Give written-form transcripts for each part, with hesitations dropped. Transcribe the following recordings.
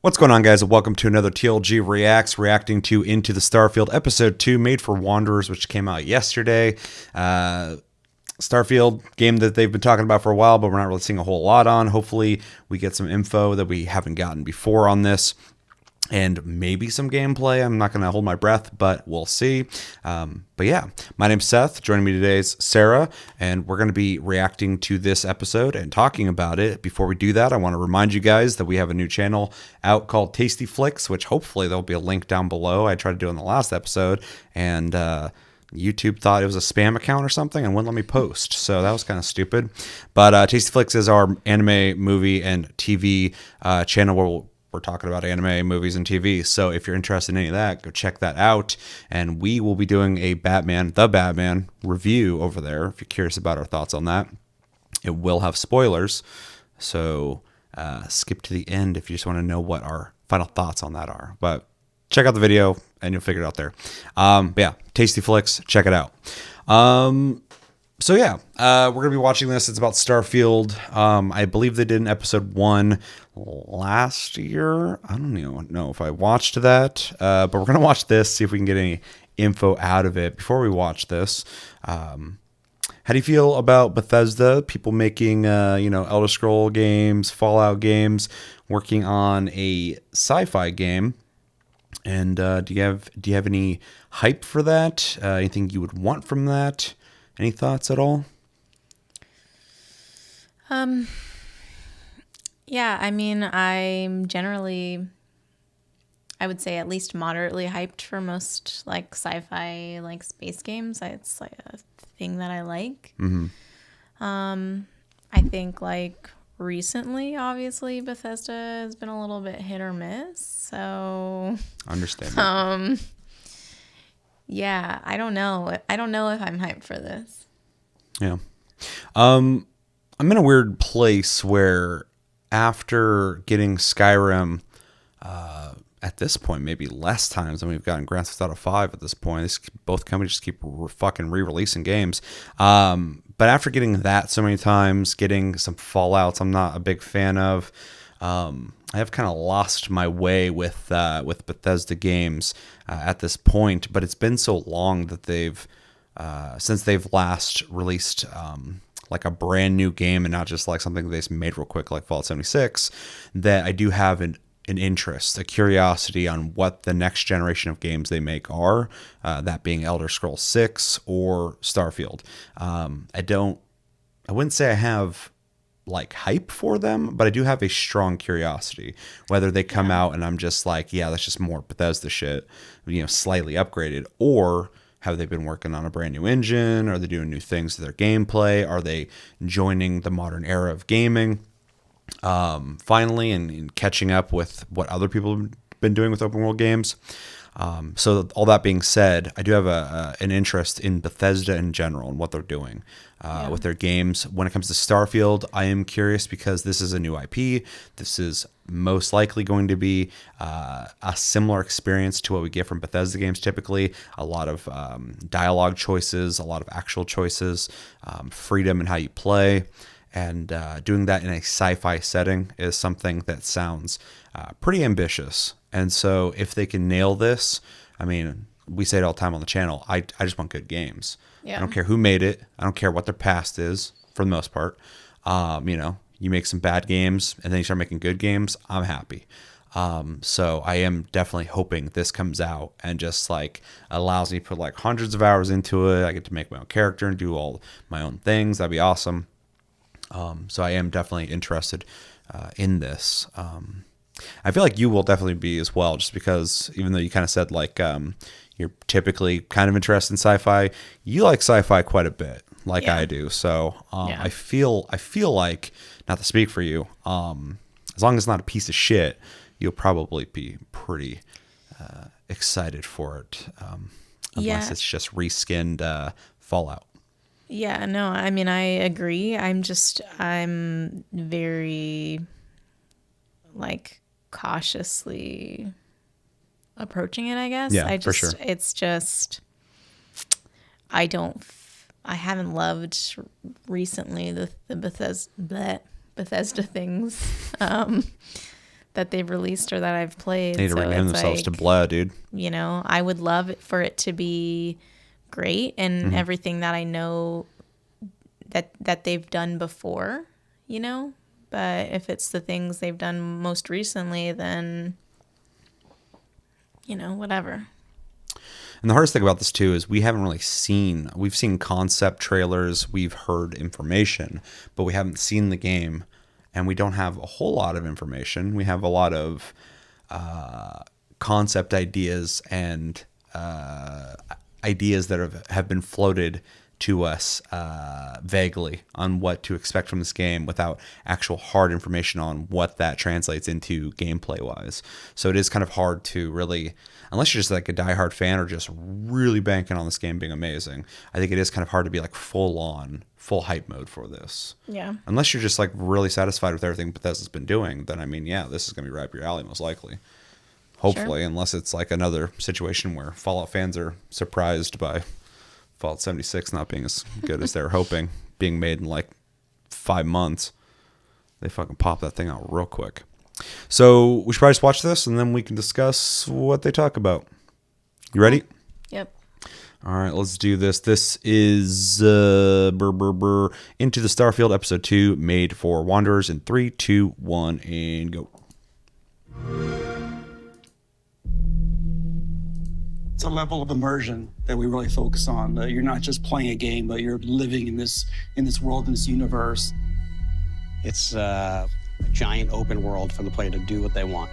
What's going on, guys? Welcome to another TLG Reacts, reacting to Into the Starfield Episode 2, Made for Wanderers, which came out yesterday. Starfield, game that they've been talking about for a while, but we're not really seeing a whole lot on. Hopefully, we get some info that we haven't gotten before on this. And maybe some gameplay. I'm not going to hold my breath, but we'll see. But yeah, my name's Seth. Joining me today is Sarah, and we're going to be reacting to this episode and talking about it. Before we do that, I want to remind you guys that we have a new channel out called TASTYFLIX, which hopefully there'll be a link down below. I tried to do it in the last episode, and YouTube thought it was a spam account or something and wouldn't let me post. So that was kind of stupid. But TASTYFLIX is our anime, movie, and TV channel where we're talking about anime, movies, and TV. So if you're interested in any of that, go check that out. And we will be doing a The Batman review over there. If you're curious about our thoughts on that, it will have spoilers. So skip to the end if you just want to know what our final thoughts on that are. But check out the video and you'll figure it out there. But yeah, TASTYFLIX, check it out. So yeah, we're going to be watching this. It's about Starfield. I believe they did an episode 1 last year. I don't even know if I watched that, but we're going to watch this, see if we can get any info out of it. Before we watch this, how do you feel about Bethesda, people making, Elder Scroll games, Fallout games, working on a sci-fi game? And do you have any hype for that? Anything you would want from that? Any thoughts at all? Yeah, I mean, I'm generally, I would say at least moderately hyped for most like sci-fi, like space games. It's like a thing that I like. Mm-hmm. I think like recently, obviously, Bethesda has been a little bit hit or miss. So, Understand. Yeah, I don't know. I don't know if I'm hyped for this. Yeah. I'm in a weird place where after getting Skyrim, at this point, maybe less times than we've gotten Grand Theft Auto 5 at this point. Both companies just keep fucking re-releasing games. But after getting that so many times, getting some Fallouts I'm not a big fan of, I have kind of lost my way with Bethesda games at this point. But it's been so long that they've since they've last released like a brand new game and not just like something they just made real quick like Fallout 76, that I do have an interest, a curiosity on what the next generation of games they make are, that being Elder Scrolls 6 or Starfield. I wouldn't say I have like hype for them, but I do have a strong curiosity whether they come out and I'm just like, yeah, that's just more Bethesda shit, slightly upgraded, or have they been working on a brand new engine? Are they doing new things to their gameplay? Are they joining the modern era of gaming finally and catching up with what other people have been doing with open world games? So all that being said, I do have an interest in Bethesda in general and what they're doing with their games. When it comes to Starfield, I am curious because this is a new IP. This is most likely going to be a similar experience to what we get from Bethesda games typically. A lot of dialogue choices, a lot of actual choices, freedom in how you play. And doing that in a sci-fi setting is something that sounds pretty ambitious. And so if they can nail this, I mean, we say it all the time on the channel, I just want good games. Yeah. I don't care who made it. I don't care what their past is, for the most part. You make some bad games and then you start making good games, I'm happy. So I am definitely hoping this comes out and just like allows me to put like hundreds of hours into it. I get to make my own character and do all my own things. That'd be awesome. So I am definitely interested in this. I feel like you will definitely be as well, just because even though you kind of said like you're typically kind of interested in sci-fi, you like sci-fi quite a bit, like I do. So I feel like, not to speak for you, as long as it's not a piece of shit, you'll probably be pretty excited for it, unless it's just reskinned Fallout. Yeah, no, I mean, I agree. I'm very, like, cautiously approaching it, I guess. Yeah, for sure. It's just, I haven't loved recently the Bethesda things. that they've released or that I've played. They need to so rename it's themselves to like, Blah, dude. you know, I would love for it to be great and everything that I know that they've done before, you know. But if it's the things they've done most recently, then, you know, whatever. And the hardest thing about this too is we've seen concept trailers, we've heard information, but we haven't seen the game, and we don't have a whole lot of information. We have a lot of concept ideas and ideas that have been floated to us vaguely on what to expect from this game without actual hard information on what that translates into gameplay wise. So it is kind of hard to really, unless you're just like a diehard fan or just really banking on this game being amazing, I think it is kind of hard to be like full hype mode for this. Yeah. Unless you're just like really satisfied with everything Bethesda's been doing, then I mean, yeah, this is going to be right up your alley most likely. Hopefully, unless it's like another situation where Fallout fans are surprised by Fallout 76 not being as good as they were hoping, being made in like 5 months. They fucking pop that thing out real quick. So we should probably just watch this and then we can discuss what they talk about. You ready? Yep. All right, let's do this. This is Into the Starfield Episode 2, made for Wanderers in 3, 2, 1, and go. It's a level of immersion that we really focus on. You're not just playing a game, but you're living in this world, in this universe. It's a giant open world for the player to do what they want.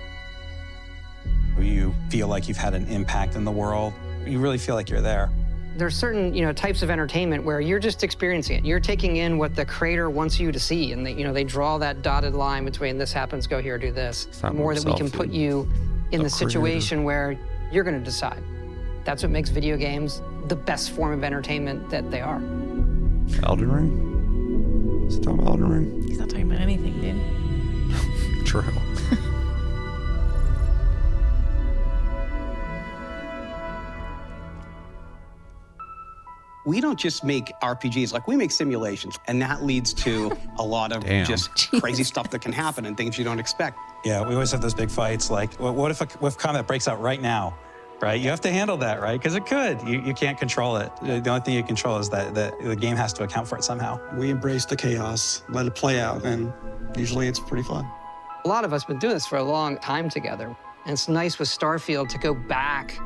You feel like you've had an impact in the world. You really feel like you're there. There's certain, types of entertainment where you're just experiencing it. You're taking in what the creator wants you to see, and they draw that dotted line between this happens, go here, do this. The more that we can put you in the situation where you're going to decide. That's what makes video games the best form of entertainment that they are. Elden Ring? Is he talking about Elden Ring? He's not talking about anything, dude. True. We don't just make RPGs, like we make simulations, and that leads to a lot of just crazy stuff that can happen and things you don't expect. Yeah, we always have those big fights, like, what if combat breaks out right now? Right, you have to handle that, right? Because it could. You can't control it. The only thing you control is that the game has to account for it somehow. We embrace the chaos, let it play out, and usually it's pretty fun. A lot of us have been doing this for a long time together. And it's nice with Starfield to go back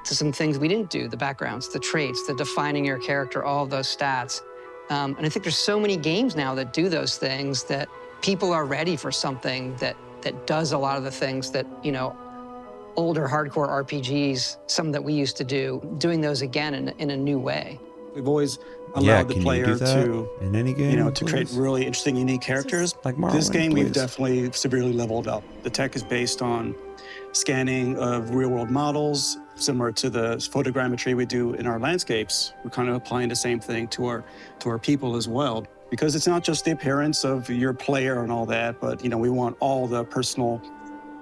to some things we didn't do, the backgrounds, the traits, the defining your character, all of those stats. And I think there's so many games now that do those things that people are ready for something that does a lot of the things that, older hardcore RPGs, some that we used to do, doing those again in a new way. We've always allowed the player to, in any game, to create really interesting, unique characters. Like this Marlon, game, please. we've definitely severely leveled up. The tech is based on scanning of real-world models, similar to the photogrammetry we do in our landscapes. We're kind of applying the same thing to our people as well, because it's not just the appearance of your player and all that, but we want all the personal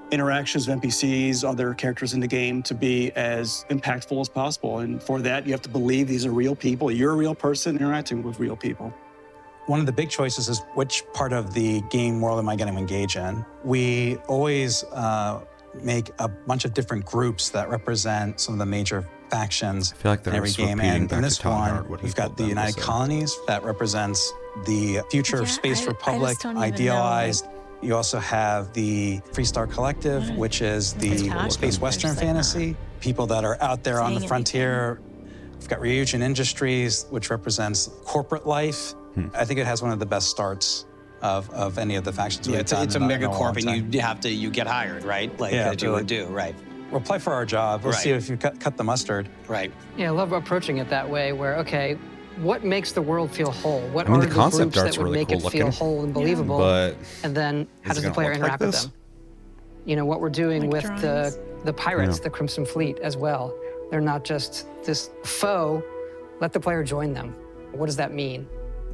interactions of NPCs, other characters in the game, to be as impactful as possible. And for that, you have to believe these are real people. You're a real person interacting with real people. One of the big choices is which part of the game world am I going to engage in? We always make a bunch of different groups that represent some of the major factions I feel like in every game. And in this one, we've got the United Colonies that represents the future of Space Republic, idealized. You also have the Freestar Collective, which is the space Western fantasy. People that are out there on the frontier. We've got Ryujin Industries, which represents corporate life. I think it has one of the best starts of any of the factions we've done. It's a megacorp, and you get hired, right? Like that you would do, right? We'll play for our job. We'll see if you cut the mustard. Right. Yeah, I love approaching it that way, where, okay, what makes the world feel whole? What are the the concept groups art's that would really make cool it feel looking, whole and believable? but and then how is it does the gonna player look interact like with this? them? What we're doing Like with drawings? the pirates, the Crimson Fleet as well. They're not just this foe. Let the player join them. What does that mean?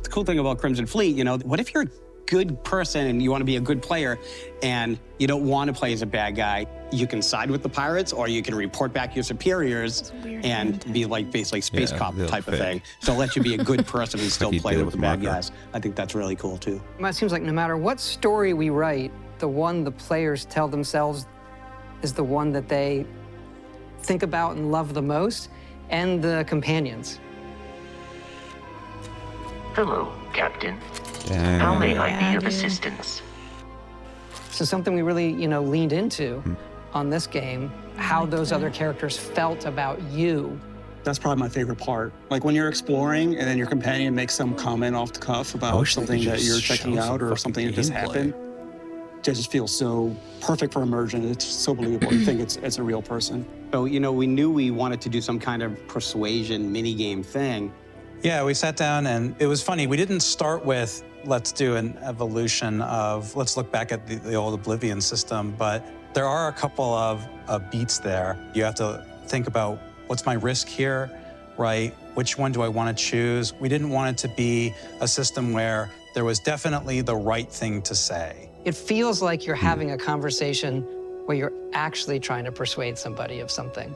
The cool thing about Crimson Fleet, what if you're a good person and you want to be a good player and you don't want to play as a bad guy? You can side with the pirates, or you can report back your superiors and be like basically space cop type of thing. So it lets you be a good person and still he play did with the with bad Marker. guys. I think that's really cool too. It seems like no matter what story we write, the one the players tell themselves is the one that they think about and love the most, and the companions. Hello, Captain. Dang. How may I be of assistance? So something we really, leaned into on this game, how those other characters felt about you. That's probably my favorite part. Like when you're exploring and then your companion makes some comment off the cuff about something that you're checking out or something that just happened. It just feels so perfect for immersion. It's so believable. You think it's a real person. So, we knew we wanted to do some kind of persuasion minigame thing. Yeah, we sat down and it was funny. We didn't start with, let's do an evolution of, let's look back at the old Oblivion system, but there are a couple of beats there. You have to think about, what's my risk here, right? Which one do I want to choose? We didn't want it to be a system where there was definitely the right thing to say. It feels like you're having a conversation where you're actually trying to persuade somebody of something.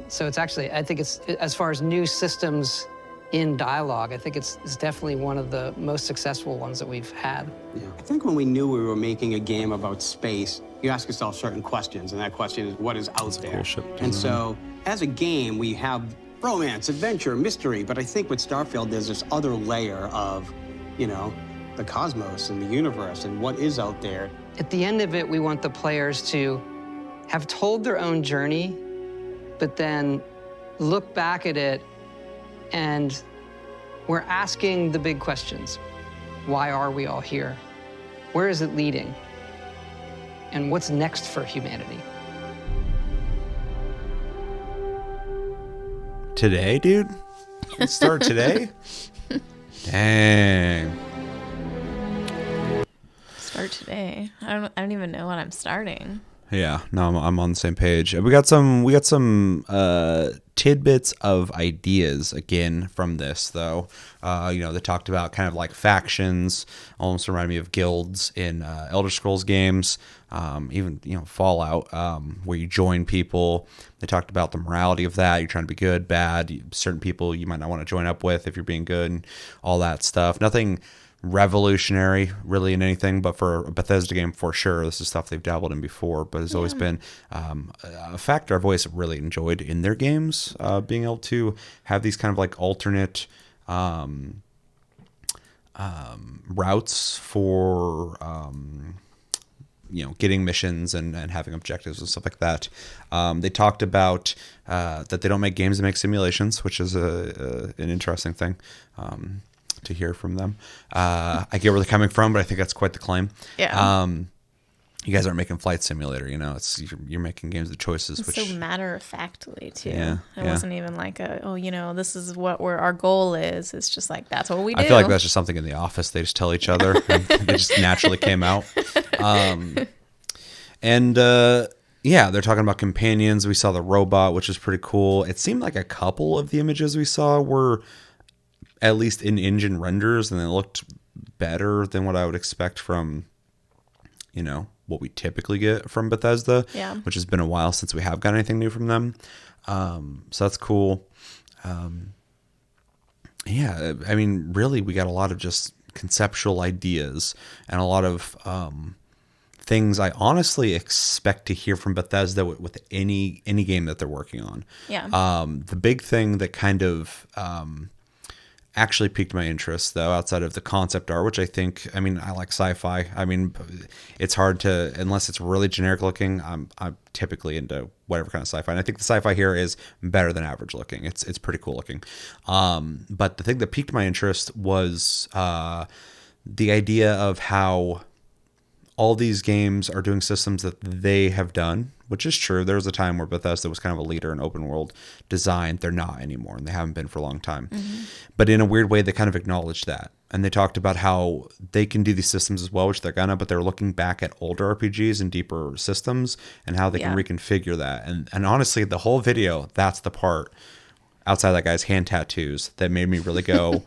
So it's actually, I think it's, as far as new systems in dialogue, I think it's definitely one of the most successful ones that we've had. Yeah. I think when we knew we were making a game about space, you ask yourself certain questions, and that question is, what is out there? And so, as a game, we have romance, adventure, mystery, but I think with Starfield, there's this other layer of, the cosmos and the universe and what is out there. At the end of it, we want the players to have told their own journey, but then look back at it and we're asking the big questions. Why are we all here? Where is it leading? And what's next for humanity? Today, dude? Let's start today? Dang. Start today. I don't even know what I'm starting. Yeah, no, I'm on the same page. We got some tidbits of ideas again from this, though. They talked about kind of like factions, almost reminded me of guilds in Elder Scrolls games, even Fallout, where you join people. They talked about the morality of that. You're trying to be good, bad. Certain people you might not want to join up with if you're being good, and all that stuff. Nothing revolutionary really in anything, but for a Bethesda game, for sure, this is stuff they've dabbled in before, but it's always been a factor I've always really enjoyed in their games, being able to have these kind of like alternate routes for getting missions and having objectives and stuff like that. They talked about that they don't make games, they make simulations, which is an interesting thing to hear from them. I get where they're coming from, but I think that's quite the claim. Yeah. You guys aren't making Flight Simulator, it's you're making games of choices. It's which so matter-of-factly too. Yeah, it wasn't even like this is what our goal is. It's just like, that's what we do. I feel like that's just something in the office they just tell each other. And they just naturally came out. They're talking about companions. We saw the robot, which is pretty cool. It seemed like a couple of the images we saw were at least in-engine renders, and they looked better than what I would expect from, what we typically get from Bethesda, which has been a while since we have got anything new from them. So that's cool. Really, we got a lot of just conceptual ideas and a lot of things I honestly expect to hear from Bethesda with any game that they're working on. Yeah. The big thing that kind of actually piqued my interest, though, outside of the concept art, which I like sci-fi. It's hard to, unless it's really generic looking, I'm typically into whatever kind of sci-fi. And I think the sci-fi here is better than average looking. It's pretty cool looking. But the thing that piqued my interest was the idea of how all these games are doing systems that they have done, which is true. There was a time where Bethesda was kind of a leader in open world design. They're not anymore, and they haven't been for a long time. Mm-hmm. But in a weird way, they kind of acknowledged that. And they talked about how they can do these systems as well, which they're gonna, but they're looking back at older RPGs and deeper systems and how they can reconfigure that. And honestly, the whole video, that's the part outside that guy's hand tattoos that made me really go,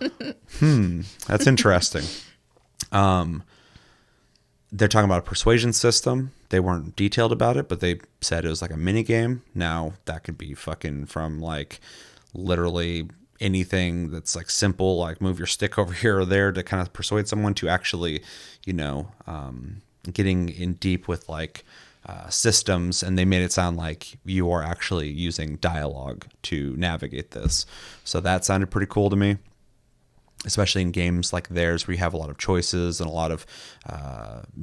that's interesting. They're talking about a persuasion system. They weren't detailed about it, but they said it was like a mini game. Now that could be fucking from like literally anything that's like simple, like move your stick over here or there to kind of persuade someone, to actually, getting in deep with like systems, and they made it sound like you are actually using dialogue to navigate this. So that sounded pretty cool to me, especially in games like theirs where you have a lot of choices and a lot of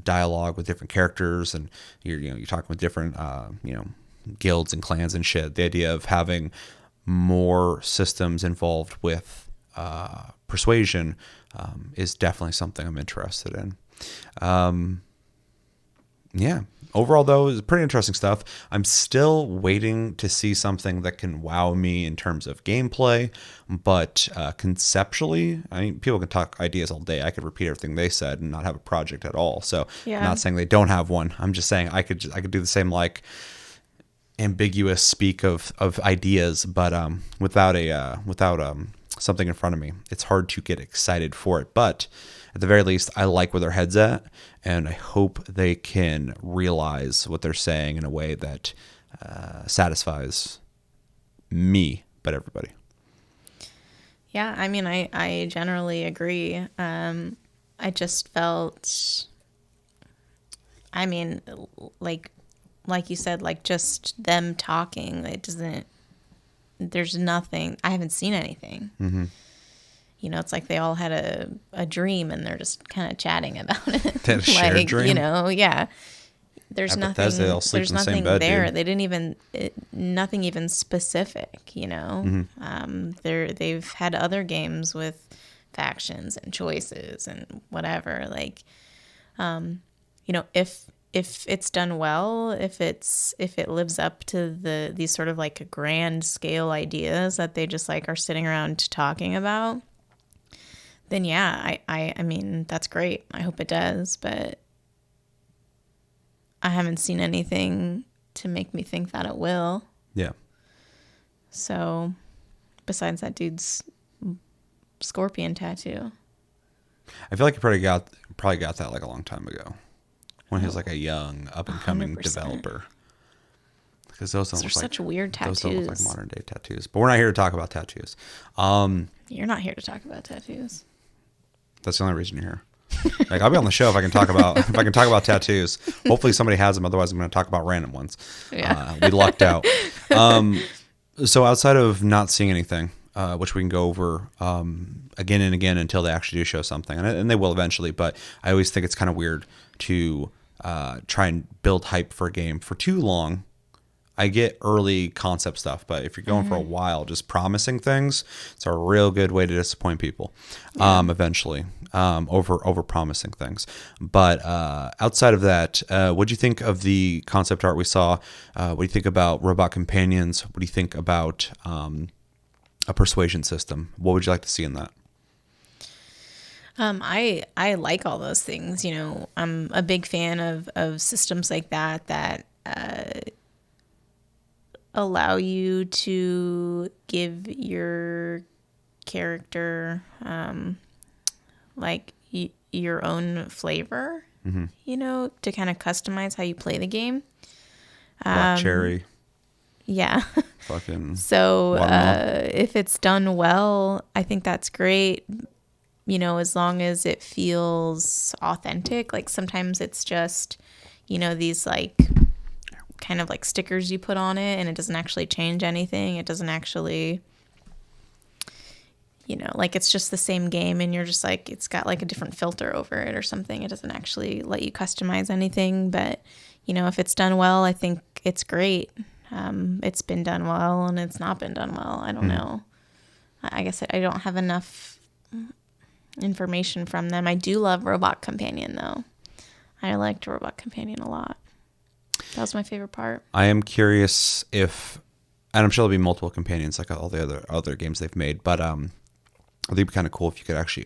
dialogue with different characters, and you're talking with different guilds and clans and shit. The idea of having more systems involved with persuasion is definitely something I'm interested in. Yeah. Overall, though, it's pretty interesting stuff. I'm still waiting to see something that can wow me in terms of gameplay, but conceptually, I mean, people can talk ideas all day. I could repeat everything they said and not have a project at all. So I'm not saying they don't have one. I'm just saying I could do the same, like, ambiguous speak of ideas, but without something in front of me, it's hard to get excited for it. But at the very least, I like where their head's at, and I hope they can realize what they're saying in a way that satisfies me, but everybody. Yeah, I mean, I generally agree. I just felt, I mean, like you said, like just them talking, it doesn't, there's nothing, I haven't seen anything. Mm-hmm. It's like they all had a dream and they're just kind of chatting about it. They had a shared dream? Yeah. There's nothing, they all sleep there's in the same nothing bed, there. dude. They didn't even, nothing even specific, Mm-hmm. They've had other games with factions and choices and whatever. Like, if it's done well, if it lives up to these sort of like grand scale ideas that they just like are sitting around talking about, then yeah, I mean, that's great. I hope it does, but I haven't seen anything to make me think that it will. Yeah. So, besides that dude's scorpion tattoo. I feel like he probably got that like a long time ago, when he was like a young up and coming 100%. developer. Because those don't They're look like such weird tattoos. Those don't look like modern day tattoos. But we're not here to talk about tattoos. You're not here to talk about tattoos. That's the only reason you're here. Like, I'll be on the show if I can talk about tattoos. Hopefully somebody has them. Otherwise, I'm going to talk about random ones. Yeah. We lucked out. So outside of not seeing anything, which we can go over again and again until they actually do show something, and they will eventually. But I always think it's kind of weird to try and build hype for a game for too long. I get early concept stuff, but if you're going for a while, just promising things, it's a real good way to disappoint people. Eventually, over promising things. But outside of that, what do you think of the concept art we saw? What do you think about robot companions? What do you think about a persuasion system? What would you like to see in that? I like all those things. I'm a big fan of systems like that allow you to give your character your own flavor, to kind of customize how you play the game. Black cherry. Yeah. Fucking. So if it's done well, I think that's great. As long as it feels authentic. Like sometimes it's just, these like kind of like stickers you put on it and it doesn't actually change anything. It doesn't actually, like it's just the same game and you're just like, it's got like a different filter over it or something. It doesn't actually let you customize anything. But, if it's done well, I think it's great. It's been done well and it's not been done well. I don't know. I guess I don't have enough information from them. I do love Robot Companion though. I liked Robot Companion a lot. That was my favorite part. I am curious if, and I'm sure there'll be multiple companions like all the other games they've made, but I think it'd be kind of cool if you could actually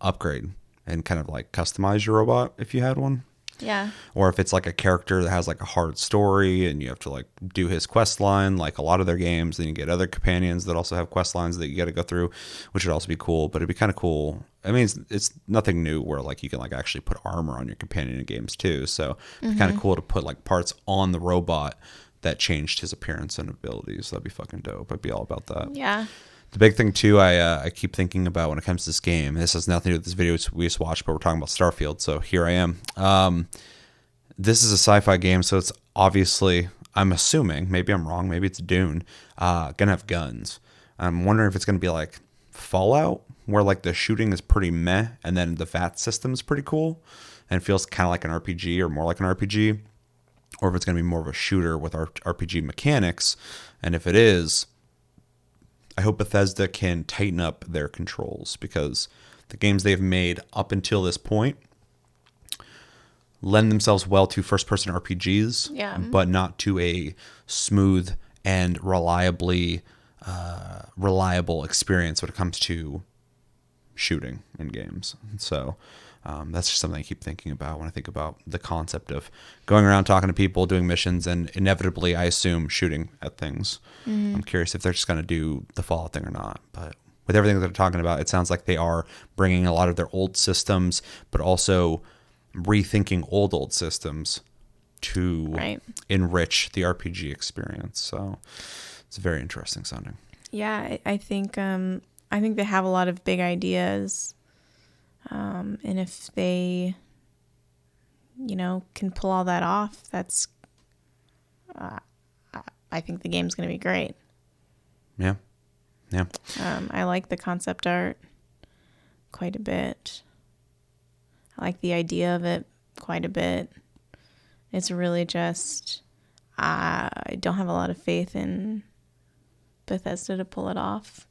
upgrade and kind of like customize your robot if you had one. Yeah. Or if it's like a character that has like a hard story and you have to like do his quest line, like a lot of their games, then you get other companions that also have quest lines that you got to go through, which would also be cool. But it'd be kind of cool. I mean, it's nothing new where like you can like actually put armor on your companion in games too. So it'd be kind of cool to put like parts on the robot that changed his appearance and abilities. That'd be fucking dope. I'd be all about that. Yeah. The big thing too, I keep thinking about when it comes to this game. This has nothing to do with this video we just watched, but we're talking about Starfield. So here I am. This is a sci-fi game, so it's obviously, I'm assuming, maybe I'm wrong, maybe it's Dune, gonna have guns. I'm wondering if it's gonna be like Fallout, where like the shooting is pretty meh, and then the VAT system is pretty cool, and feels kind of like an RPG or more like an RPG, or if it's gonna be more of a shooter with RPG mechanics. And if it is, I hope Bethesda can tighten up their controls, because the games they've made up until this point lend themselves well to first-person RPGs, but not to a smooth and reliable experience when it comes to shooting in games. So that's just something I keep thinking about when I think about the concept of going around talking to people, doing missions, and inevitably, I assume, shooting at things. I'm curious if they're just going to do the Fallout thing or not. But with everything that they're talking about, it sounds like they are bringing a lot of their old systems, but also rethinking old systems to enrich the RPG experience. So it's very interesting sounding. Yeah, I think they have a lot of big ideas, and if they, can pull all that off, that's. I think the game's going to be great. Yeah. I like the concept art quite a bit. I like the idea of it quite a bit. It's really just, I don't have a lot of faith in Bethesda to pull it off.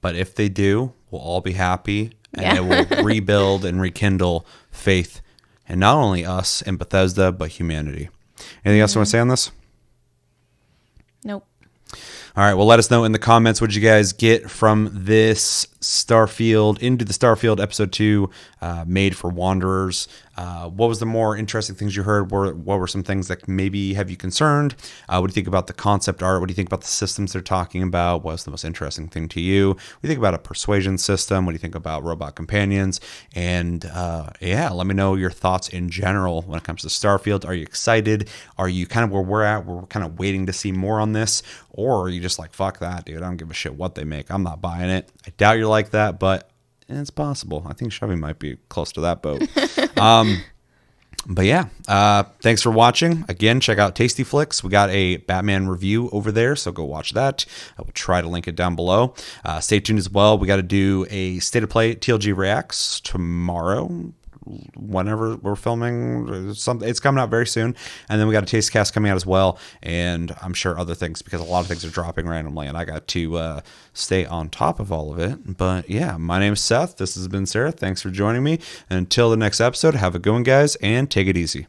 But if they do, we'll all be happy, and it will rebuild and rekindle faith in not only us and Bethesda, but humanity. Anything else you want to say on this? Nope. All right, well, let us know in the comments what you guys get from this Starfield, into the Starfield Episode 2, Made for Wanderers. What was the more interesting things you heard? What were some things that maybe have you concerned? What do you think about the concept art? What do you think about the systems they're talking about? What's the most interesting thing to you? What do you think about a persuasion system? What do you think about robot companions? And let me know your thoughts in general when it comes to Starfield. Are you excited? Are you kind of where we're at? We're kind of waiting to see more on this? Or are you just like, fuck that, dude. I don't give a shit what they make. I'm not buying it. I doubt you're like that, but it's possible. I think Chevy might be close to that boat. But yeah, thanks for watching. Again, check out TASTYFLIX. We got a Batman review over there, so go watch that. I will try to link it down below. Stay tuned as well. We got to do a State of Play TLG Reacts tomorrow, whenever we're filming. It's coming out very soon. And then we got a Taste Cast coming out as well. And I'm sure other things, because a lot of things are dropping randomly, and I got to stay on top of all of it. But yeah, my name is Seth. This has been Sarah. Thanks for joining me. And until the next episode, have a good one, guys, and take it easy.